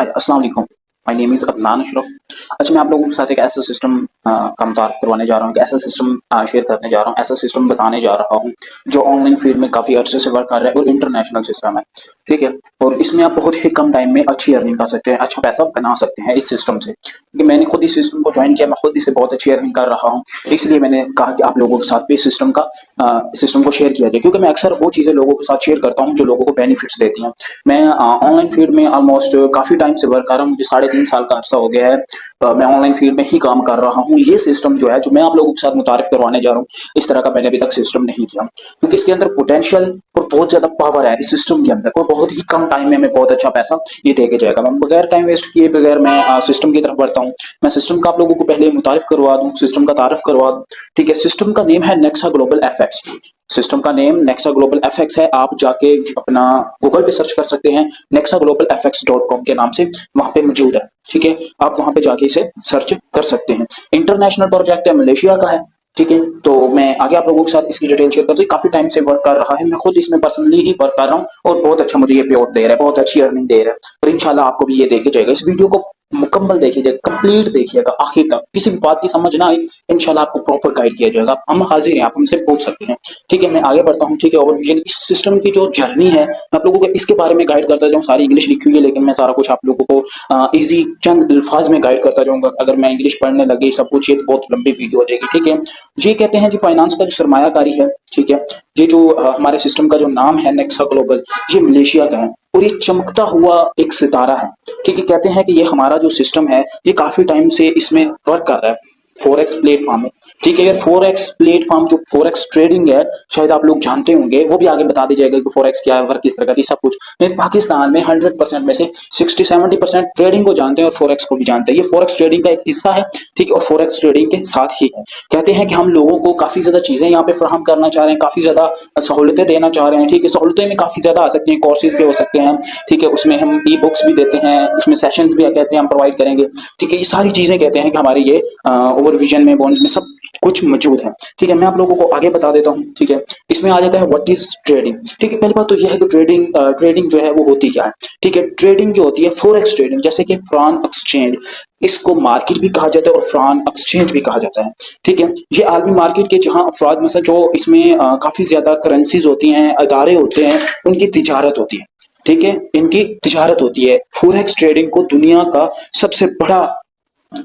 हाय अस्सलाम वालेकुम। My name is Adnan Ashraf. अच्छा, मैं आप लोगों के साथ एक ऐसा सिस्टम का मुतारिफ करवाने जा रहा हूँ, एक ऐसा सिस्टम शेयर करने जा रहा हूँ, ऐसा सिस्टम बताने जा रहा हूँ जो ऑनलाइन फील्ड में काफ़ी अर्से से वर्क कर रहा है और इंटरनेशनल सिस्टम है। ठीक है, और इसमें आप बहुत ही कम टाइम में अच्छी अर्निंग कर सकते हैं, अच्छा पैसा बना सकते हैं इस सिस्टम से, क्योंकि मैंने खुद इस सिस्टम को ज्वाइन किया, मैं खुद इससे बहुत अच्छी अर्निंग कर रहा हूँ। इसलिए मैंने कहा कि आप लोगों के साथ भी इस सिस्टम को शेयर किया जाए, क्योंकि मैं अक्सर वो चीज़ें लोगों के साथ शेयर करता हूँ जो लोगों को बेनिफिट्स देती हैं। मैं ऑनलाइन फील्ड में ऑलमोस्ट काफ़ी टाइम से वर्क कर रहा हूँ, मुझे 3.5 साल का अर्सा हो गया है। मैं ऑनलाइन फील्ड में ही काम कर रहा हूँ। ये सिस्टम जो है, जो मैं आप लोगों के साथ मुतारिफ करवाने जा रहा हूँ, इस तरह का मैंने अभी तक सिस्टम नहीं किया, क्योंकि इसके अंदर पोटेंशियल और बहुत ज़्यादा पावर है इस सिस्टम के अंदर, और बहुत ही कम टाइम में हमें बहुत अच्छा पैसा ये दे के जाएगा। मैं बगैर टाइम वेस्ट किए बगैर मैं सिस्टम की तरफ बढ़ता हूँ। मैं सिस्टम का आप लोगों को पहले मुतारिफ करवा दूँ, सिस्टम का तारफ करवा दूँ। ठीक है, सिस्टम का नेम है नेक्सा ग्लोबल एफएक्स। सिस्टम का नेम नेक्सा ग्लोबल एफएक्स है। आप जाके अपना गूगल पे सर्च कर सकते हैं, नेक्सा ग्लोबल एफएक्स.com के नाम से वहां पे मौजूद है। ठीक है, आप वहां पे जाके इसे सर्च कर सकते हैं। इंटरनेशनल प्रोजेक्ट है, मलेशिया का है। ठीक है, तो मैं आगे आप लोगों के साथ इसकी डिटेल शेयर करता हूँ। काफी टाइम से वर्क कर रहा है, मैं खुद इसमें पर्सनली ही वर्क कर रहा हूँ और बहुत अच्छा मुझे ये पे आउट दे रहा है, बहुत अच्छी अर्निंग दे रहा है, और इंशाल्लाह आपको भी ये दे के जाएगा। इस वीडियो को मुकम्मल देखिएगा, कंप्लीट देखिएगा आखिर तक। किसी भी बात की समझ ना आई, इंशाल्लाह आपको प्रॉपर गाइड किया जाएगा। हम हाजिर हैं, आप हमसे पूछ सकते हैं। ठीक है, मैं आगे बढ़ता हूँ। ठीक है, ओवरविजन इस सिस्टम की जो जर्नी है, मैं आप लोगों को इसके बारे में गाइड करता जाऊँ। सारी इंग्लिश लिखी हुई है, लेकिन मैं सारा कुछ आप लोगों को इजी चंद अल्फाज में गाइड करता जाऊंगा। अगर मैं इंग्लिश पढ़ने लगे सब कुछ, ये तो बहुत लंबी वीडियो हो जाएगी। ठीक है, ये कहते हैं जी फाइनेंस का जो सरमायाकारी है। ठीक है, ये जो हमारे सिस्टम का जो नाम है नेक्सा ग्लोबल, ये मलेशिया का है और ये चमकता हुआ एक सितारा है। ठीक है, कहते हैं कि ये हमारा जो सिस्टम है, ये काफी टाइम से इसमें वर्क कर रहा है फोरेक्स प्लेटफॉर्म है। ठीक है, फोरेक्स प्लेटफॉर्म जो फोरेक्स ट्रेडिंग है, शायद आप लोग जानते होंगे, वो भी आगे बता दी जाएगा कि फोरेक्स क्या है, वर्क किस तरह का है, सब कुछ। लेकिन पाकिस्तान में 100% में से 60-70% ट्रेडिंग को जानते हैं और फोरेक्स को भी जानते हैं। ये फोरेक्स ट्रेडिंग का एक हिस्सा है। ठीक है, और फोरेक्स ट्रेडिंग के साथ ही है। कहते हैं कि हम लोगों को काफी ज्यादा चीजें यहाँ पे फराहम करना चाह रहे हैं, काफी ज्यादा सहूलतें देना चाह रहे हैं। ठीक है, सहूलतें में काफी ज्यादा आ सकती हैं, कोर्सेज भी हो सकते हैं। ठीक है, उसमें हम ई बुक्स भी देते हैं, उसमें सेशंस भी कहते हैं हम प्रोवाइड करेंगे। ठीक है, ये सारी चीजें कहते हैं कि हमारे ये ओवरविजन में, बॉन्ड में सब कुछ मौजूद है। ठीक है, मैं आप लोगों को आगे बता देता हूँ। ठीक है, इसमें आ जाता है व्हाट इज ट्रेडिंग। ठीक है, पहली बात तो यह है कि ट्रेडिंग जो है वो होती क्या है। ठीक है, ट्रेडिंग जो होती है फोरेक्स ट्रेडिंग, जैसे कि फॉरेन एक्सचेंज, इसको मार्केट भी कहा जाता है और फॉरेन एक्सचेंज भी कहा जाता है। ठीक है, ये आलमी मार्केट के जहां अफराद मतलब जो इसमें काफी ज्यादा करेंसीज होती हैं, अदारे होते हैं, उनकी तिजारत होती है। ठीक है, इनकी तिजारत होती है। फोरेक्स ट्रेडिंग को दुनिया का सबसे बड़ा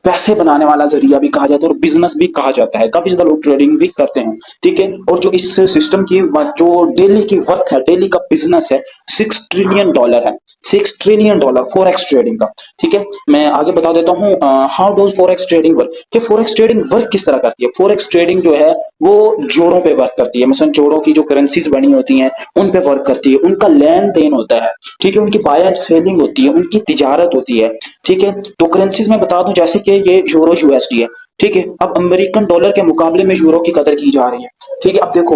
पैसे बनाने वाला जरिया भी कहा जाता है और बिजनेस भी कहा जाता है। काफी ज्यादा लोग ट्रेडिंग भी करते हैं। ठीक है, और जो इस सिस्टम की जो डेली की वर्थ है, डेली का बिजनेस है, $6 ट्रिलियन है। $6 ट्रिलियन फॉरेक्स ट्रेडिंग का। ठीक है, मैं आगे बता देता हूँ how does forex trading work, कि फॉरेक्स ट्रेडिंग वर्क किस तरह करती है। फॉरेक्स ट्रेडिंग जो है वो जोड़ों पे वर्क करती है, मतलब जोड़ों की जो करेंसीज बनी होती हैं उन पे वर्क करती है, उनका लेन देन होता है। ठीक है, उनकी बाय एंड सेलिंग होती है, उनकी तिजारत होती है। ठीक है, तो करेंसीज में बता दूं, जैसे कि ये यूरो यूएसडी है। ठीक है, अब अमेरिकन डॉलर के मुकाबले में यूरो की कदर की जा रही है। ठीक है, अब देखो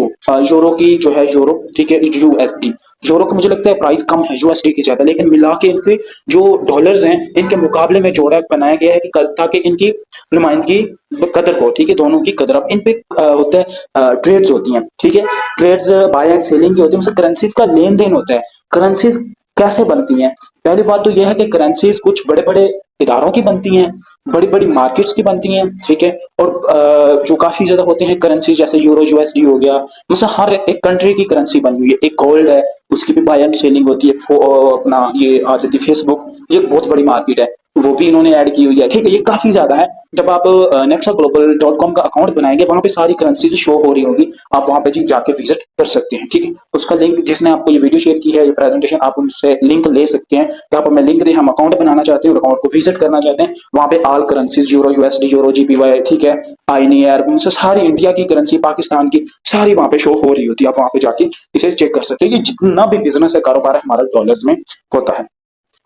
यूरो की जो है यूरो, ठीक है, यूएसडी, यूरो का मुझे लगता है प्राइस कम है यूएसडी की ज्यादा, लेकिन मिला के इनके जो डॉलर्स हैं इनके मुकाबले में जोड़ा बनाया गया है कि ताकि इनकी नुमाइंदगी कदर हो। ठीक है, दोनों की कदर। अब इन पे होता है ट्रेड्स होती हैं। ठीक है, ट्रेड्स बाय एंड सेलिंग की होती है, उससे करेंसीज का लेन देन होता है। करेंसीज कैसे बनती हैं? पहली बात तो यह है कि करेंसीज कुछ बड़े बड़े इदारों की बनती हैं, बड़ी बड़ी मार्केट्स की बनती हैं। ठीक है, और जो काफी ज्यादा होते हैं करेंसी, जैसे यूरो यूएसडी हो गया, मतलब हर एक कंट्री की करेंसी बनी हुई है। एक गोल्ड है, उसकी भी बाय एंड सेलिंग होती है। अपना ये आ जाती है फेसबुक, ये एक बहुत बड़ी मार्केट है, वो भी इन्होंने ऐड की हुई है। ठीक है, ये काफी ज्यादा है। जब आप nexaglobal.com का अकाउंट बनाएंगे, वहां पे सारी करेंसीज शो हो रही होगी, आप वहां पे जी जाके विजिट कर सकते हैं। ठीक है, उसका लिंक, जिसने आपको ये वीडियो शेयर की है, ये प्रेजेंटेशन, आप उनसे लिंक ले सकते हैं। यहाँ पर मैं लिंक दे, हम अकाउंट बनाना चाहते हैं और अकाउंट को विजिट करना चाहते हैं, वहां पे all currencies, euro USD, euro GPY, ठीक है, आईएनआर, उनसे सारी इंडिया की करेंसी, पाकिस्तान की सारी वहां पे शो हो रही होती है। आप वहां पे जाके इसे चेक कर सकते हैं। ये जितना भी बिजनेस है, कारोबार है, हमारा डॉलर्स में होता है।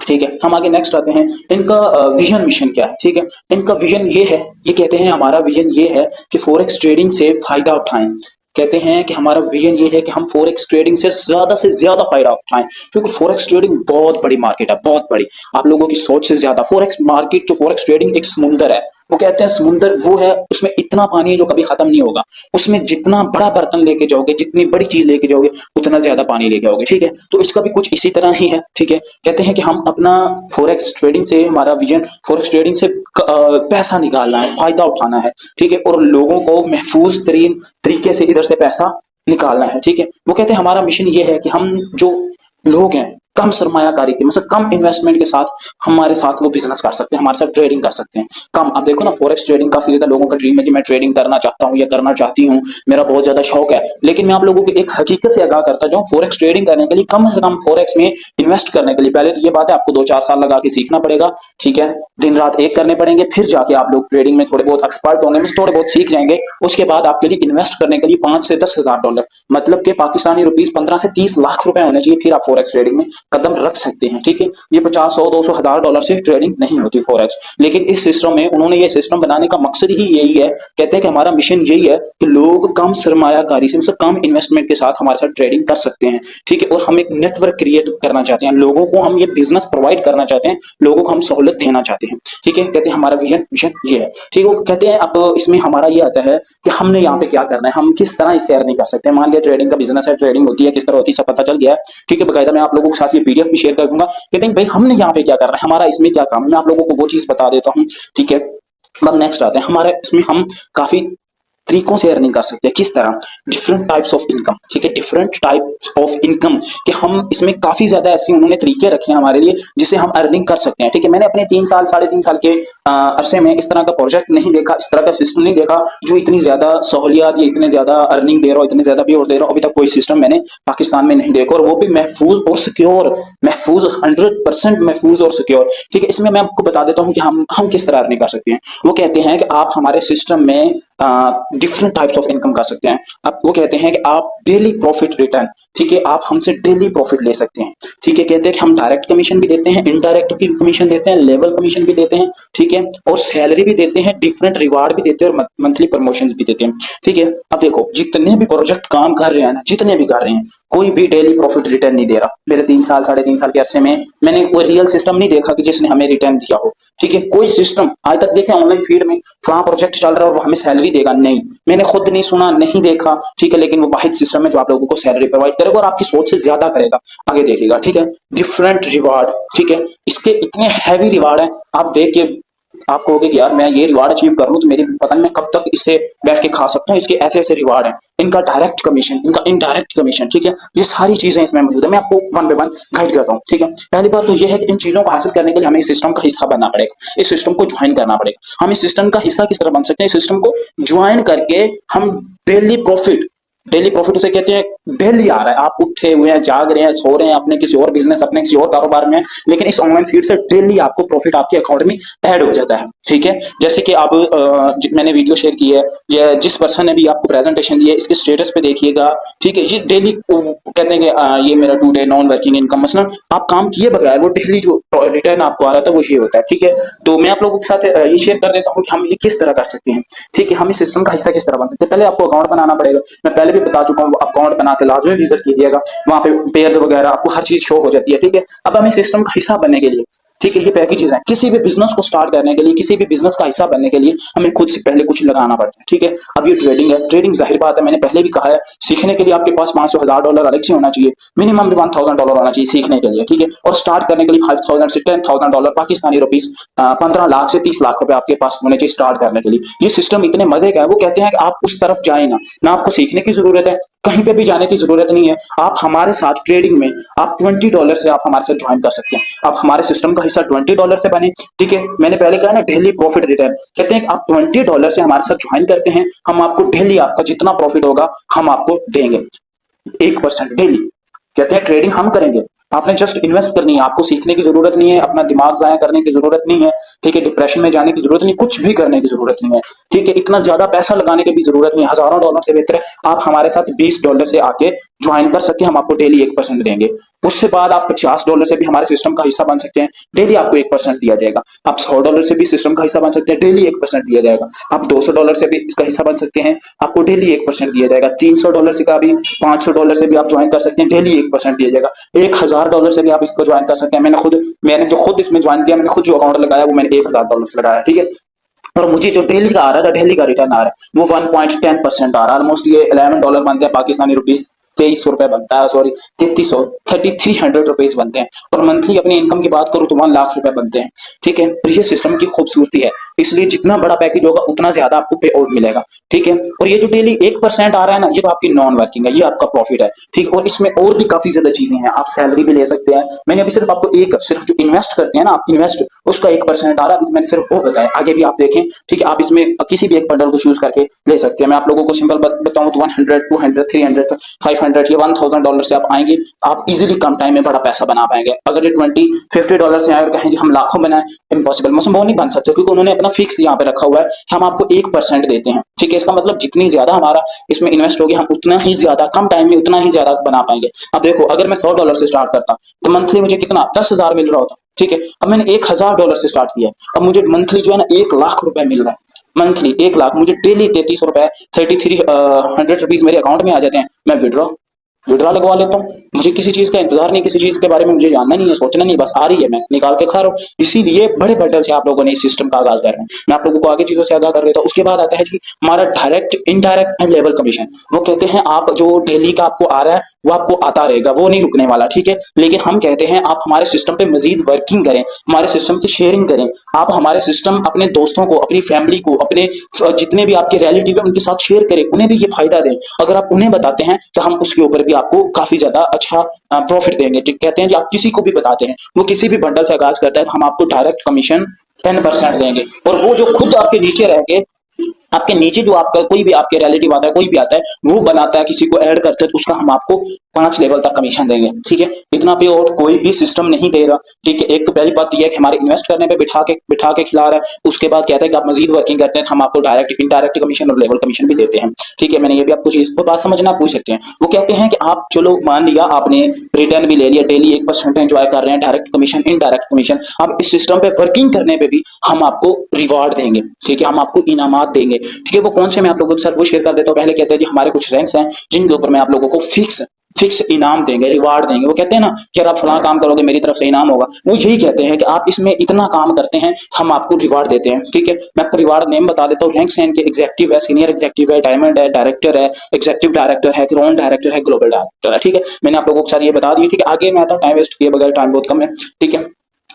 ठीक है, हम आगे नेक्स्ट आते हैं। इनका विजन मिशन क्या है? ठीक है, इनका विजन ये है, ये कहते हैं हमारा विजन ये है कि फॉरेक्स ट्रेडिंग से फायदा उठाएं। कहते हैं कि हमारा विजन ये है कि हम फॉरेक्स ट्रेडिंग से ज्यादा फायदा उठाएं, क्योंकि फॉरेक्स ट्रेडिंग बहुत बड़ी मार्केट है, बहुत बड़ी, आप लोगों की सोच से ज्यादा। फॉरेक्स मार्केट, जो फॉरेक्स ट्रेडिंग एक समुंदर है, वो कहते हैं समुंदर वो है, उसमें इतना पानी है जो कभी खत्म नहीं होगा। उसमें जितना बड़ा बर्तन लेके जाओगे, जितनी बड़ी चीज लेके जाओगे, उतना ज्यादा पानी लेके आओगे। ठीक है, तो इसका भी कुछ इसी तरह ही है। ठीक है, कहते हैं कि हम अपना फॉरेक्स ट्रेडिंग से, हमारा विजन फॉरेक्स ट्रेडिंग से पैसा निकालना है, फायदा उठाना है। ठीक है, और लोगों को महफूज तरीन तरीके से इधर से पैसा निकालना है। ठीक है, वो कहते हैं हमारा मिशन ये है कि हम जो लोग हैं कम सरमायाकारी के, मतलब कम इन्वेस्टमेंट के साथ हमारे साथ वो बिजनेस कर सकते हैं, हमारे साथ ट्रेडिंग कर सकते हैं कम। अब देखो ना, फॉरेक्स ट्रेडिंग काफी ज्यादा लोगों का ड्रीम है कि मैं ट्रेडिंग करना चाहता हूँ या करना चाहती हूँ, मेरा बहुत ज्यादा शौक है। लेकिन मैं आप लोगों को एक हकीकत से आगाह करता जाऊँ, फॉरेक्स ट्रेडिंग करने के लिए कम से कम फॉरेक्स में इन्वेस्ट करने के लिए पहले तो ये बात है, आपको 2-4 साल लगा के सीखना पड़ेगा। ठीक है, दिन रात एक करने पड़ेंगे, फिर जाके आप लोग ट्रेडिंग में थोड़े बहुत एक्सपर्ट होंगे, थोड़े बहुत सीख जाएंगे। उसके बाद आपके लिए इन्वेस्ट करने के लिए 5 से 10 हज़ार डॉलर, मतलब के पाकिस्तानी रुपीज 15 से 30 लाख रुपए होने चाहिए, फिर आप फॉरेक्स ट्रेडिंग में कदम रख सकते हैं। ठीक है, ये 50, 100, 200 हज़ार डॉलर से ट्रेडिंग नहीं होती फॉरेक्स। लेकिन इस सिस्टम में उन्होंने ये सिस्टम बनाने का मकसद ही यही है, कहते हैं कि हमारा मिशन यही है कि लोग कम सरमायाकारी से, मतलब कम इन्वेस्टमेंट के साथ हमारे साथ ट्रेडिंग कर सकते हैं। ठीक है, और हम एक नेटवर्क क्रिएट करना चाहते हैं, लोगों को हम ये बिजनेस प्रोवाइड करना चाहते हैं, लोगों को हम सहूलत देना चाहते हैं। ठीक है, कहते हैं हमारा विजन मिशन ये है। ठीक है, वो कहते हैं अब इसमें हमारा ये आता है कि हमने यहाँ पे क्या करना है, हम किस तरह इससे अर्निंग कर सकते हैं। मान लिया ट्रेडिंग का बिजनेस है, ट्रेडिंग होती है, किस तरह होती है सब पता चल गया है। ठीक है, बकायदा मैं आप लोगों के साथ ये पीडीएफ भी शेयर कर दूंगा। कहते हैं भाई हमने यहाँ पे क्या करना है, हमारा इसमें क्या काम है, मैं आप लोगों को वो चीज बता देता हूँ। ठीक है, अब नेक्स्ट आते हैं हमारे इसमें, हम काफी तरीकों से अर्निंग कर सकते हैं। किस तरह, डिफरेंट टाइप्स ऑफ इनकम। ठीक है, डिफरेंट टाइप्स ऑफ इनकम कि हम इसमें काफी ज्यादा ऐसे उन्होंने तरीके रखे हैं हमारे लिए जिससे हम अर्निंग कर सकते हैं। ठीक है, मैंने अपने 3 साल 3.5 साल के अरसे में इस तरह का प्रोजेक्ट नहीं देखा, इस तरह का सिस्टम नहीं देखा जो इतनी ज्यादा सहूलियत या इतने ज्यादा अर्निंग दे रहा हो, इतने ज्यादा भी और दे रहा हो। अभी तक कोई सिस्टम मैंने पाकिस्तान में नहीं देखा, और वो भी महफूज और सिक्योर, महफूज 100% महफूज और सिक्योर। ठीक है, इसमें मैं आपको बता देता हूँ कि हम किस तरह अर्निंग कर सकते हैं। वो कहते हैं कि आप हमारे सिस्टम में डिफरेंट टाइप्स ऑफ इनकम कर सकते हैं। अब वो कहते हैं कि आप डेली प्रॉफिट रिटर्न, ठीक है, आप हमसे डेली प्रॉफिट ले सकते हैं। ठीक है, कहते हैं कि हम डायरेक्ट कमीशन भी देते हैं, इनडायरेक्ट भी कमीशन देते हैं, लेवल कमीशन भी देते हैं। ठीक है, और सैलरी भी देते हैं, डिफरेंट रिवार्ड भी देते हैं, और मंथली प्रमोशन भी देते हैं। ठीक है, अब देखो जितने भी प्रोजेक्ट काम कर रहे हैं ना, जितने भी कर रहे हैं, कोई भी डेली प्रॉफिट रिटर्न नहीं दे रहा। मेरे 3 साल 3.5 साल के अरसे में मैंने कोई रियल सिस्टम नहीं देखा कि जिसने हमें रिटर्न दिया हो। ठीक है, कोई सिस्टम आज तक देखे ऑनलाइन फील्ड में फला प्रोजेक्ट चल रहा है और वो हमें सैलरी देगा, नहीं, मैंने खुद नहीं सुना, नहीं देखा। ठीक है, लेकिन वो वाहिद सिस्टम है जो आप लोगों को सैलरी प्रोवाइड करेगा और आपकी सोच से ज्यादा करेगा, आगे देखिएगा। ठीक है, डिफरेंट रिवार्ड। ठीक है, इसके इतने हैवी रिवार्ड है, आप देख के आप कहोगे कि यार मैं ये रिवार्ड अचीव कर लूं तो मेरी पता नहीं मैं कब तक इससे बैठ के खा सकता हूँ। इसके ऐसे ऐसे रिवार्ड हैं, इनका डायरेक्ट कमीशन, इनका इनडायरेक्ट कमीशन। ठीक है, ये सारी चीजें इसमें मौजूद है, मैं आपको वन बाय वन गाइड करता हूँ। ठीक है, पहली बात तो ये है कि इन चीजों को हासिल करने के लिए हमें इस सिस्टम का हिस्सा बनना पड़ेगा, इस सिस्टम को ज्वाइन करना पड़ेगा। हम इस सिस्टम का हिस्सा किस तरह बन सकते हैं, इस सिस्टम को ज्वाइन करके हम डेली प्रॉफिट, डेली प्रॉफिट उसे कहते हैं डेली आ रहा है, आप उठे हुए हैं, जाग रहे हैं, सो रहे हैं, अपने किसी और बिजनेस, अपने किसी और कारोबार में, लेकिन इस ऑनलाइन फीड से डेली आपको प्रॉफिट आपके अकाउंट में ऐड हो जाता है। ठीक है, जैसे कि अब मैंने वीडियो शेयर की है, जिस पर्सन ने भी आपको प्रेजेंटेशन दी है, इसके स्टेटस पे देखिएगा। ठीक है, ये डेली कहते हैं कि ये मेरा 2 डे नॉन वर्किंग इनकम, मसलन आप काम किए बगैर वो डेली जो रिटर्न आपको आ रहा था वो ये होता है। ठीक है, तो मैं आप लोगों के साथ ये शेयर कर देता हूँ कि हम ये किस तरह कर सकते हैं। ठीक है, हम इस सिस्टम का हिस्सा किस तरह बन सकते हैं। पहले आपको अकाउंट बनाना पड़ेगा, मैं पहले भी बता चुका हूँ, अकाउंट बना के लाजमी विजिट कीजिएगा, वहां पे पेयर्स वगैरह आपको हर चीज शो हो जाती है। ठीक है, अब हमें सिस्टम का हिस्सा बनने के लिए, ठीक है, ये पैकेजेस हैं, किसी भी बिजनेस को स्टार्ट करने के लिए, किसी भी बिजनेस का हिस्सा बनने के लिए हमें खुद से पहले कुछ लगाना पड़ता है। ठीक है, अब ये ट्रेडिंग है, ट्रेडिंग जाहिर बात है, मैंने पहले भी कहा है, सीखने के लिए आपके पास 500,000 डॉलर अलग से होना चाहिए, मिनिमम भी $1,000 होना चाहिए सीखने के लिए। ठीक है, और स्टार्ट करने के लिए 5,000 से 10,000 डॉलर पाकिस्तानी रुपीज 15 लाख से 30 लाख रुपए आपके पास होने चाहिए स्टार्ट करने के लिए। ये सिस्टम इतने मजे का है, वो कहते हैं कि आप उस तरफ जाए ना आपको सीखने की जरूरत है, कहीं पे भी जाने की जरूरत नहीं है। आप हमारे साथ ट्रेडिंग में आप $20 से आप हमारे साथ ज्वाइन कर सकते हैं, आप हमारे सिस्टम का हिस्सा $20 से बने। ठीक है, मैंने पहले कहा ना डेली प्रॉफिट रिटर्न, कहते हैं आप $20 से हमारे साथ ज्वाइन करते हैं, हम आपको डेली आपका जितना प्रॉफिट होगा हम आपको देंगे 1% डेली। कहते हैं ट्रेडिंग हम करेंगे, आपने जस्ट इन्वेस्ट करनी है, आपको सीखने की जरूरत नहीं है, अपना दिमाग जाया करने की जरूरत नहीं है। ठीक है, डिप्रेशन में जाने की जरूरत नहीं, कुछ भी करने की जरूरत नहीं है। ठीक है, इतना ज्यादा पैसा लगाने की भी जरूरत नहीं है, हजारों डॉलर से बेहतर है आप हमारे साथ $20 से आके ज्वाइन कर सकते हैं, हम आपको डेली 1% देंगे। उससे बाद आप $50 से भी हमारे सिस्टम का हिस्सा बन सकते हैं, डेली आपको 1% दिया जाएगा। आप $100 से भी सिस्टम का हिस्सा बन सकते हैं, डेली 1% दिया जाएगा। आप $200 से भी इसका हिस्सा बन सकते हैं, आपको डेली 1% दिया जाएगा। $300 से का भी, $500 से भी आप ज्वाइन कर सकते हैं, डेली 1% दिया जाएगा। $1,000 से भी आप इसको ज्वाइन कर सकते हैं। मैंने जो खुद इसमें ज्वाइन किया, मैंने खुद जो अकाउंट लगाया वो मैंने $1,000 से लगाया। ठीक है, और मुझे जो डेली का आ रहा है, डेली का रिटर्न आ रहा है वो 1.10% आ रहा है। ऑलमोस्ट ये $11 बनते हैं पाकिस्तानी रुपीज, 2300 रुपए बनता है, सॉरी 3300, 3300 रुपीज बनते हैं। और मंथली अपनी इनकम की बात करूँ तो 1 लाख रुपए बनते हैं। ठीक है, और ये सिस्टम की खूबसूरती है। इसलिए जितना बड़ा पैकेज होगा उतना ज्यादा आपको पे आउट मिलेगा। ठीक है, और ये जो डेली 1% आ रहा है ना, ये तो आपकी नॉन वर्किंग है, ये आपका प्रॉफिट है। ठीक, और इसमें और भी काफी ज्यादा चीजें हैं, आप सैलरी भी ले सकते हैं। मैंने अभी सिर्फ आपको एक, सिर्फ जो इन्वेस्ट करते हैं ना आप, इन्वेस्ट उसका 1% आ रहा है, मैंने सिर्फ वो बताया। आगे भी आप देखें, ठीक है, आप इसमें किसी भी एक बंडल को चूज करके ले सकते हैं। मैं आप लोगों को सिंपल बताऊं तो 100, 200, 300, 500 या $1000 से आप आएंगे, आप इजीली कम टाइम में बड़ा पैसा बना पाएंगे। अगर ये $20-50 से आए और कहें जी हम लाखों बनाए, इम्पॉसिबल, वो नहीं बन सकते, क्योंकि उन्होंने अपना फिक्स यहाँ पे रखा हुआ है, हम आपको 1% देते हैं। ठीक है, इसका मतलब जितनी ज्यादा हमारा इसमें इन्वेस्ट होगी, हम उतना ही ज्यादा कम टाइम में उतना ही ज्यादा बना पाएंगे। अब देखो, अगर मैं $100 से स्टार्ट करता तो मंथली मुझे कितना 10,000 मिल रहा होता। ठीक है, अब मैंने $1000 से स्टार्ट किया, अब मुझे मंथली जो है ना 1 लाख रुपए मिल रहा है। मंथली 1 लाख, मुझे डेली 3300 रुपए, 3300 रुपीज मेरे अकाउंट में आ जाते हैं। मैं विड्रॉ लगवा लेता हूँ। मुझे किसी चीज का इंतजार नहीं, किसी चीज के बारे में मुझे जानना नहीं है, सोचना नहीं, बस आ रही है मैं निकाल के खा रहा हूँ। इसीलिए बड़े बंडल से आप लोगों ने इस सिस्टम का आगाज कर रहे हैं। मैं आप लोगों को आगे चीजों से आगाह कर देता हूँ। उसके बाद आता है जी हमारा direct, indirect and level commission. वो कहते हैं आप जो डेली का आपको आ रहा है वो आपको आता रहेगा, वो नहीं रुकने वाला। ठीक है, लेकिन हम कहते हैं आप हमारे सिस्टम पे मजीद वर्किंग करें, हमारे सिस्टम की शेयरिंग करें। आप हमारे सिस्टम अपने दोस्तों को, अपनी फैमिली को, अपने जितने भी आपके रिलेटिव है उनके साथ शेयर करें, उन्हें भी ये फायदा दें। अगर आप उन्हें बताते हैं तो हम उसके ऊपर भी आपको काफी ज्यादा अच्छा प्रॉफिट देंगे। कहते हैं जी आप किसी को भी बताते हैं, वो किसी भी बंडल से आगाज करता है, तो हम आपको डायरेक्ट कमीशन 10% देंगे। और वो जो खुद आपके नीचे रह के, आपके नीचे जो आपका कोई भी आपके रिलेटिव आता है, कोई भी आता है, वो बनाता है, किसी को ऐड करते हैं, तो उसका हम आपको 5 लेवल तक कमीशन देंगे। ठीक है, इतना पे और कोई भी सिस्टम नहीं देगा। ठीक है, एक तो पहली बात यह है कि हमारे इन्वेस्ट करने पे बिठा के खिला रहा है। उसके बाद कहता है कि आप मजीद वर्किंग करते हैं तो हम आपको डायरेक्ट, इनडायरेक्ट कमीशन और लेवल कमीशन भी देते हैं। ठीक है, मैंने ये भी आपको चीज को बात समझना, पूछ सकते हैं। वो कहते हैं कि आप चलो मान लिया आपने रिटर्न भी ले लिया, डेली 1% एंजॉय कर रहे हैं, डायरेक्ट कमीशन, इनडायरेक्ट कमीशन, अब इस सिस्टम पे वर्किंग करने पे भी हम आपको रिवार्ड देंगे। ठीक है, हम आपको इनामात देंगे। ठीक है, वो कौन से मैं आप लोगों के साथ वो शेयर कर देता हूँ। पहले कहते हैं जी हमारे कुछ रैंक्स हैं जिनके ऊपर मैं आप लोगों को फिक्स इनाम देंगे, रिवार्ड देंगे। वो कहते हैं ना कि अगर आप फलां काम करोगे मेरी तरफ से इनाम होगा, वो यही कहते हैं कि आप इसमें इतना काम करते हैं, हम आपको रिवार्ड देते हैं। ठीक है, मैं आपको रिवार्ड नेम बता देता हूँ। रैंक्स हैं इनके, एग्जेक्टिव है, सीनियर एग्जेक्टिव है, डायमंड है, डायरेक्टर है, एग्जेक्टिव डायरेक्टर है, क्राउन डायरेक्टर है, ग्लोबल डायरेक्टर है। ठीक है, मैंने आप लोगों के साथ ये बता दी। ठीक है, आगे मैं आता हूँ, टाइम वेस्ट किए बगैर, टाइम बहुत कम है। ठीक है,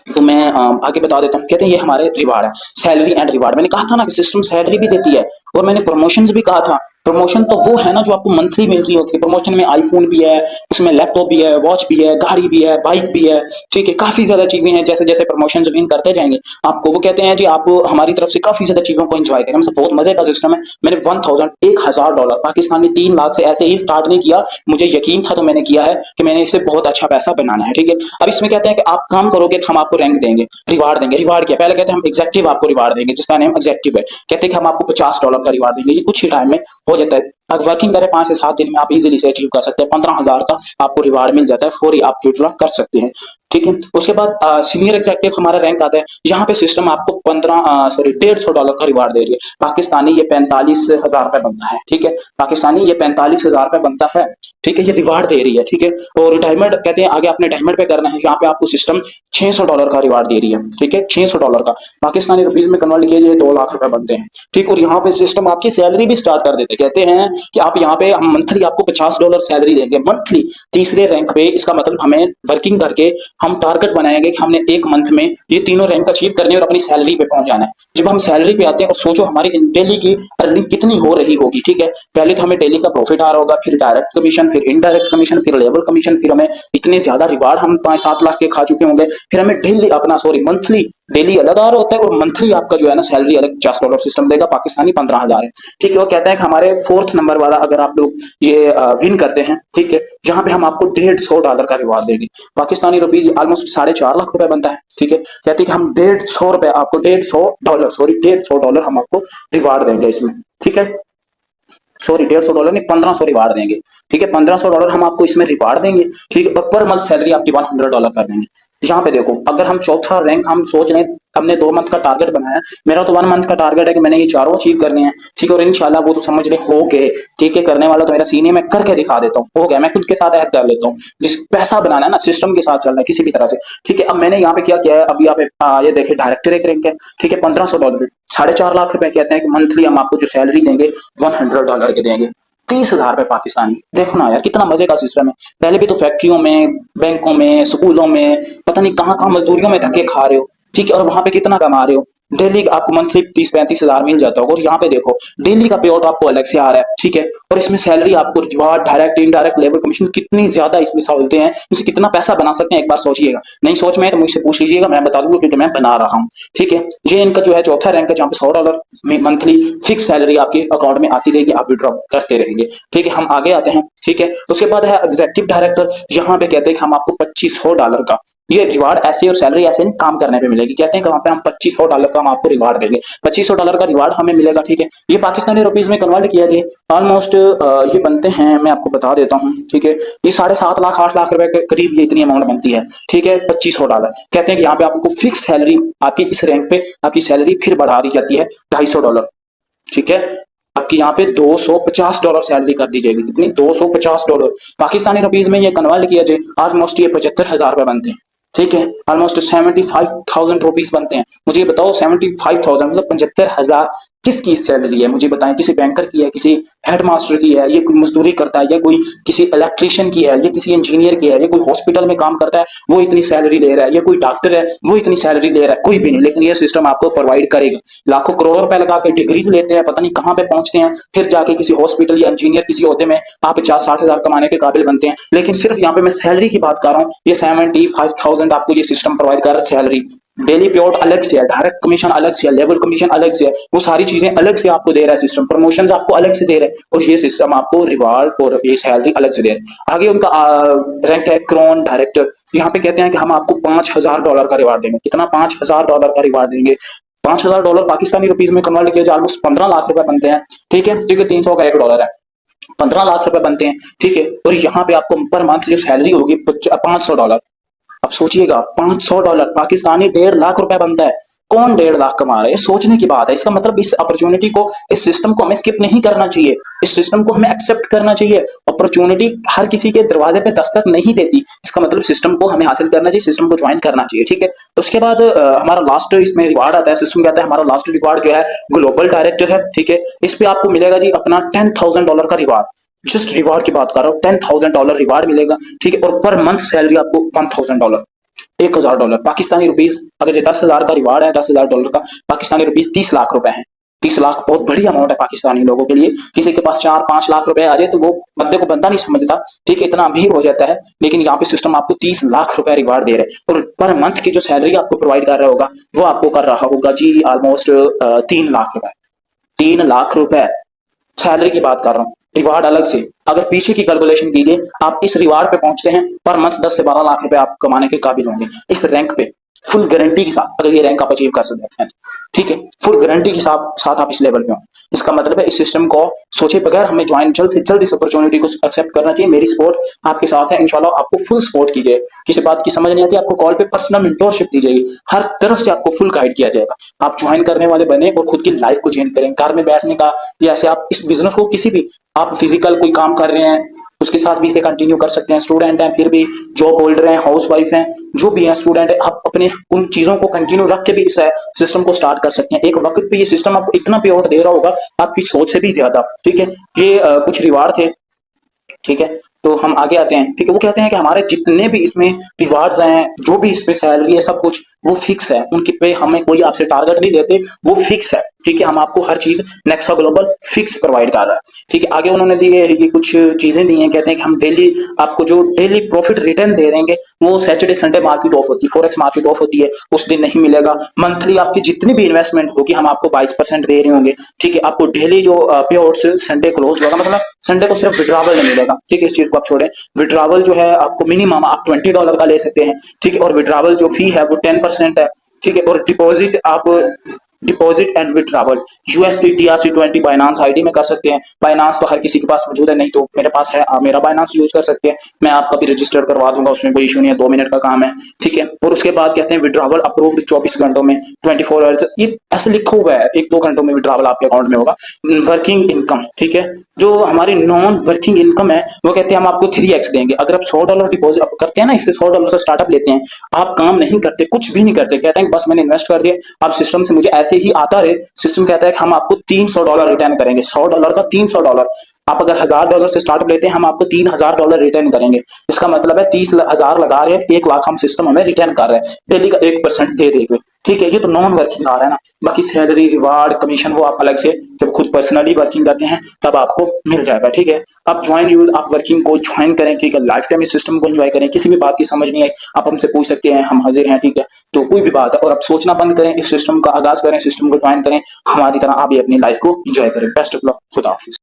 तो मैं आगे बता देता हूँ। कहते हैं ये हमारे रिवार्ड है, सैलरी एंड रिवार्ड। मैंने कहा था ना कि सिस्टम सैलरी भी देती है, और मैंने प्रमोशंस भी कहा था। प्रमोशन तो वो है ना जो आपको मंथली मिल रही होती है। प्रमोशन में आईफोन भी है, उसमें लैपटॉप भी है, वॉच भी है, गाड़ी भी है, बाइक भी है। ठीक है, काफी ज्यादा चीजें हैं। जैसे जैसे प्रमोशन विन करते जाएंगे आपको, वो कहते हैं जी आप हमारी तरफ से काफी ज्यादा चीजों को एंजॉय करें। हमसे बहुत मजे का सिस्टम है। मैंने $1000 पाकिस्तानी 3 लाख से ऐसे ही स्टार्ट नहीं किया, मुझे यकीन था तो मैंने किया है कि मैंने इससे बहुत अच्छा पैसा बनाना है। ठीक है, अब इसमें कहते हैं कि आप काम करोगे तो हम आपको रैंक देंगे, रिवार्ड देंगे। रिवार्ड क्या, पहले कहते हैं हम एग्जेक्टिव आपको रिवार्ड देंगे, जिसका नेम एग्जेक्टिव है। कहते हैं कि हम आपको $50 का रिवार्ड देंगे, ये कुछ ही टाइम में हो जाता है। अगर वर्किंग करें 5 से 7 दिन में आप इजीली से अचीव कर सकते हैं। 15,000 का आपको रिवार्ड मिल जाता है, फौरी आप विड्रॉ कर सकते हैं। ठीक है, उसके बाद सीनियर एग्जेक्टिव हमारा रैंक आता है। यहाँ पे सिस्टम आपको $150 का रिवार्ड दे रही है। पाकिस्तानी ये 45,000 रुपए बनता है। ठीक है, पाकिस्तानी ये 45,000 रुपए बनता है। ठीक है, ये रिवार्ड दे रही है। ठीक है, और डायमंड कहते हैं आगे आपने डायमंड पे करना है। यहाँ पे आपको सिस्टम $600 का रिवार्ड दे रही है। ठीक है, $600 का पाकिस्तानी रुपीज में कन्वर्ट किए 2 लाख रुपए बनते हैं। ठीक, और यहाँ पे सिस्टम आपकी सैलरी भी स्टार्ट कर देते हैं। कहते हैं कि आप यहाँ पे हम मंथली आपको $50 सैलरी देंगे, मंथली, तीसरे रैंक पे। इसका मतलब हमें वर्किंग करके हम टारगेट बनाएंगे कि हमने एक मंथ में ये तीनों रैंक अचीव करने और अपनी सैलरी पे पहुंच जाना है। जब हम सैलरी पे आते हैं और सोचो हमारी डेली की अर्निंग कितनी हो रही होगी। ठीक है, पहले तो हमें डेली का प्रॉफिट आ रहा होगा, फिर डायरेक्ट कमीशन, फिर इनडायरेक्ट कमीशन, फिर लेवल कमीशन, फिर हमें इतने ज्यादा रिवार्ड हम 5-7 लाख के खा चुके होंगे। फिर हमें डेली अपना मंथली, डेली अलग आ रहा होता है और मंथली आपका जो है ना सैलरी अलग $50 सिस्टम देगा। पाकिस्तानी 15,000 है। ठीक है, वो कहते हैं कि हमारे 4th नंबर वाला अगर आप लोग ये विन करते हैं, ठीक है, जहां पे हम आपको $150 का रिवार्ड देंगे। पाकिस्तानी रुपीज ऑलमोस्ट 4.5 लाख रुपए बनता है। ठीक है, कहते हैं कि हम $150 आपको $150 हम आपको रिवार्ड देंगे इसमें। ठीक है, सॉरी $150 नहीं, $1500 रिवार्ड देंगे। ठीक है, $1500 हम आपको इसमें रिवार्ड देंगे। ठीक है, और पर मंथ सैलरी आपकी $100 कर देंगे। यहाँ पे देखो, अगर हम चौथा रैंक हम सोच रहे हैं हमने 2 मंथ का टारगेट बनाया। मेरा तो 1 मंथ का टारगेट है कि मैंने ये चारों अचीव करने हैं, ठीक है। और इंशाल्लाह वो तो समझ ले हो गए, ठीक है। करने वाला तो मेरा सीन है, मैं करके दिखा देता हूँ, हो गया, मैं खुद के साथ ऐड कर लेता हूँ। जिस पैसा बनाना है ना, सिस्टम के साथ चलना है किसी भी तरह से, ठीक है। अब मैंने यहाँ पे क्या किया है, अभी यहाँ पे ये देखिए डायरेक्टर एक रैंक है, ठीक है, $1500, 4.5 लाख रुपए कहते हैं कि मंथली हम आपको जो सैलरी देंगे $100 के देंगे, 30,000 रुपए पाकिस्तानी। देखो ना यार कितना मजे का सिस्टम है। पहले भी तो फैक्ट्रियों में, बैंकों में, स्कूलों में, पता नहीं कहाँ कहाँ मजदूरियों में धक्के खा रहे हो, ठीक है। और वहां पे कितना कमा रहे हो, डेली आपको मंथली 30-35 हजार मिल जाता होगा। और यहाँ पे देखो डेली का पे आउट आपको अलग से आ रहा है, ठीक है। और इसमें सैलरी आपको reward, direct indirect labour commission, कितनी ज्यादा इसमें सहूलतें हैं, इससे कितना पैसा बना सकते हैं एक बार सोचिएगा। नहीं सोच में है तो मुझसे पूछ लीजिएगा, मैं बता दूंगा क्योंकि मैं बना रहा हूँ, ठीक है। ये इनका जो है चौथा रैंक है जहाँ पे $100 मंथली फिक्स सैलरी आपके अकाउंट में आती रहेगी, आप विड्रॉ करते रहेंगे, ठीक है। हम आगे आते हैं, ठीक है। उसके बाद है एग्जीक्यूटिव डायरेक्टर। यहाँ पे कहते हैं कि हम आपको $2500 का ये रिवार्ड ऐसे और सैलरी ऐसे नहीं काम करने पे मिलेगी। कहते हैं कि वहां पे हम $2500 का हम आपको रिवार्ड देंगे, $2500 का रिवार्ड हमें मिलेगा, ठीक है। ये पाकिस्तानी रुपीज में कन्वर्ट किया जाए ऑलमोस्ट ये बनते हैं, मैं आपको बता देता हूँ, ठीक है। ये 7.5 लाख 8 लाख रुपए के करीब ये इतनी अमाउंट बनती है, ठीक है। $2500 कहते हैं कि यहाँ पे आपको फिक्स सैलरी, आपकी इस रैंक पे आपकी सैलरी फिर बढ़ा दी जाती है $250, ठीक है। आपकी यहाँ पे $250 सैलरी कर दी जाएगी, कितनी, $250 पाकिस्तानी रुपीज में ये कन्वर्ट किया जाए ऑलमोस्ट ये 75,000 रुपए बनते हैं, ठीक है। ऑलमोस्ट 75,000 रुपीज बनते हैं। मुझे ये बताओ 75,000 मतलब 75,000 किसकी सैलरी है, मुझे बताएं। किसी बैंकर की है, किसी हेडमास्टर की है, ये कोई मजदूरी करता है, या कोई किसी इलेक्ट्रिशियन की है, या किसी इंजीनियर की है, या कोई हॉस्पिटल में काम करता है वो इतनी सैलरी ले रहा है, या कोई डॉक्टर है वो इतनी सैलरी ले रहा है, कोई भी नहीं। लेकिन ये सिस्टम आपको प्रोवाइड करेगा। लाखों करोड़ों रुपए लगा के डिग्रीज लेते हैं, पता नहीं कहाँ पे पहुंचते हैं, फिर जाके किसी हॉस्पिटल या इंजीनियर किसी ओहदे में आप 50-60 हजार कमाने के काबिल बनते हैं। लेकिन सिर्फ यहाँ पे मैं सैलरी की बात कर रहा हूँ, ये 75,000 आपको ये सिस्टम प्रोवाइड कर रहा है। सैलरी, डेली पे आउट अलग से है, डायरेक्ट कमीशन अलग से है, लेबर कमीशन अलग से है, वो सारी चीजें अलग से आपको दे रहा है सिस्टम। प्रमोशंस आपको अलग से दे रहा है, और ये सिस्टम आपको रिवार्ड और ये सैलरी अलग से दे रहा है। आगे उनका रैंक है क्रोन डायरेक्टर। यहाँ पे कहते हैं कि हम आपको $5,000 का रिवार्ड देंगे। कितना, $5,000 का रिवार्ड देंगे। $5,000 पाकिस्तानी रुपीज में कन्वर्ट किया जाए ऑलमोस्ट 15 लाख रुपए बनते हैं, ठीक है। क्योंकि 300 का $1 है, 15 लाख रुपए बनते हैं, ठीक है। और यहाँ पे आपको पर मंथ जो सैलरी होगी $500। अब सोचिएगा $500 पाकिस्तानी 1.5 लाख रुपए बनता है। कौन 1.5 लाख कमा रहा है, सोचने की बात है। इसका मतलब इस अपॉर्चुनिटी को, इस सिस्टम को हमें स्किप नहीं करना चाहिए, इस सिस्टम को हमें एक्सेप्ट करना चाहिए। अपॉर्चुनिटी हर किसी के दरवाजे पे दस्तक नहीं देती, इसका मतलब सिस्टम को हमें हासिल करना चाहिए, सिस्टम को ज्वाइन करना चाहिए, ठीक है। उसके बाद हमारा लास्ट इसमें रिवार्ड आता है। सिस्टम कहता है हमारा लास्ट रिवार्ड जो है ग्लोबल डायरेक्टर है, ठीक है। इस पे आपको मिलेगा जी अपना $10,000 का रिवार्ड। जस्ट रिवार्ड की बात कर रहा हूँ, $10,000 रिवार्ड मिलेगा, ठीक है। और पर मंथ सैलरी आपको $1,000, $1,000 पाकिस्तानी रुपीज। अगर ये 10,000 का रिवार्ड है, $10,000 का पाकिस्तानी रुपीज 30 लाख रुपए है। 30 लाख बहुत बड़ी अमाउंट है पाकिस्तानी लोगों के लिए। किसी के पास 4-5 लाख रुपए आ जाए तो वो बंदे को बंदा नहीं समझता, ठीक है, इतना अमीर हो जाता है। लेकिन यहाँ पे सिस्टम आपको 30 लाख रुपए रिवार्ड दे रहे हैं, और पर मंथ की जो सैलरी आपको प्रोवाइड कर रहा होगा वो आपको कर रहा होगा जी ऑलमोस्ट 3 लाख रुपए। 3 लाख रुपए सैलरी की बात कर रहा हूँ, रिवार्ड अलग से। अगर पीछे की कैलकुलेशन कीजिए, आप इस रिवार्ड पे पहुंचते हैं, पर मंथ 10 से 12 लाख रुपए आप कमाने के काबिल होंगे इस रैंक पे, फुल गारंटी के साथ। अगर ये रैंक आप अचीव कर सकते हैं, ठीक है, फुल गारंटी के साथ आप इस लेवल पे हो। इसका मतलब है इस सिस्टम को सोचे बगैर हमें ज्वाइन जल्द से जल्द इस अपॉर्चुनिटी को एक्सेप्ट करना चाहिए। मेरी सपोर्ट आपके साथ है, इंशाल्लाह आपको फुल सपोर्ट की जाए। किसी बात की समझ नहीं आती, आपको कॉल पे पर्सनल मेंटोरशिप दी जाएगी, हर तरफ से आपको फुल गाइड किया जाएगा। आप ज्वाइन करने वाले बने और खुद की लाइफ को चेंज करें। कार में बैठने का, या ऐसे आप इस बिजनेस को किसी भी, आप फिजिकल कोई काम कर रहे हैं उसके साथ भी इसे कंटिन्यू कर सकते हैं। स्टूडेंट हैं, फिर भी जॉब होल्डर हैं, हाउस वाइफ हैं, जो भी हैं स्टूडेंट है, आप अपने उन चीजों को कंटिन्यू रख के भी इस सिस्टम को स्टार्ट कर सकते हैं। एक वक्त पे ये सिस्टम आपको इतना पे आउट दे रहा होगा आपकी सोच से भी ज्यादा, ठीक है। ये कुछ रिवार्ड थे, ठीक है। तो हम आगे आते हैं, ठीक है। वो कहते हैं कि हमारे जितने भी इसमें रिवार्ड्स हैं, जो भी इसमें सैलरी है, सब कुछ वो फिक्स है। उनके पे हमें कोई आपसे टारगेट नहीं देते, वो फिक्स है, ठीक है। हम आपको हर चीज नेक्सा ग्लोबल फिक्स प्रोवाइड कर रहा है, ठीक है। आगे उन्होंने दिए ये कुछ चीजें दी हैं। कहते हैं कि हम डेली आपको जो डेली प्रॉफिट रिटर्न दे देंगे, वो सैटरडे संडे मार्केट ऑफ होती है, फॉरेक्स मार्केट ऑफ होती है, उस दिन नहीं मिलेगा। मंथली आपकी जितनी भी इन्वेस्टमेंट होगी हम आपको 22% दे रहे होंगे, ठीक है। आपको डेली जो पे आउट संडे क्लोज होगा, मतलब संडे को सिर्फ विड्रॉवल नहीं मिलेगा, ठीक है। इस चीज को आप छोड़ें, विड्रॉवल जो है आपको मिनिमम आप $20 का ले सकते हैं, ठीक है। और विड्रॉवल जो फी है वो 10% है, ठीक है। और डिपॉजिट आप deposit and withdrawal USD TRC20 Binance ID में कर सकते हैं। बाइनांस तो हर किसी के पास मौजूद है, नहीं तो मेरे पास है, आप मेरा बाइनांस यूज कर सकते हैं, मैं आपका भी रजिस्टर करवा दूंगा, उसमें कोई इशू नहीं है, 2 मिनट का काम है, ठीक है। और उसके बाद कहते हैं विड्रॉवल अप्रूव्ड 24 घंटों में, 24 आवर्स, ये ऐसे लिखा हुआ है, 1-2 घंटों में विड्रॉवल आपके अकाउंट में होगा। वर्किंग इनकम, ठीक है, जो हमारी नॉन वर्किंग इनकम है वो कहते हैं हम आपको 3x देंगे। अगर आप $100 डिपॉजिट करते हैं ना, इससे $100 से स्टार्टअप लेते हैं, आप काम नहीं करते, कुछ भी नहीं करते, कहते हैं बस मैंने इन्वेस्ट कर दिया, अब सिस्टम से मुझे ऐसे ही आता रहे, सिस्टम कहता है कि हम आपको $300 रिटर्न करेंगे, $100 का $300। आप अगर $1000 से स्टार्टअप लेते हैं, हम आपको $3000 रिटर्न करेंगे। इसका मतलब है 30,000 लगा रहे हैं, 1 लाख हम सिस्टम हमें रिटर्न कर रहे हैं, डेली का 1% दे देंगे, ठीक है। ये तो नॉन वर्किंग आ रहा है ना। बाकी सैलरी, रिवार्ड, कमीशन वो आप अलग से जब खुद पर्सनली वर्किंग करते हैं तब आपको मिल जाएगा, ठीक है। आप ज्वाइन यूज, आप वर्किंग को ज्वाइन करें, ठीक है, लाइफ टाइम इस सिस्टम को एंजॉय करें। किसी भी बात की समझ नहीं आई आप हमसे पूछ सकते हैं, हम हाजिर हैं, ठीक है। तो कोई भी बात है, और आप सोचना बंद करें, इस सिस्टम का आगाज करें, सिस्टम को ज्वाइन करें, हमारी तरह आप भी अपनी लाइफ को एंजॉय करें। बेस्ट ऑफ लक, खुदा हाफिज।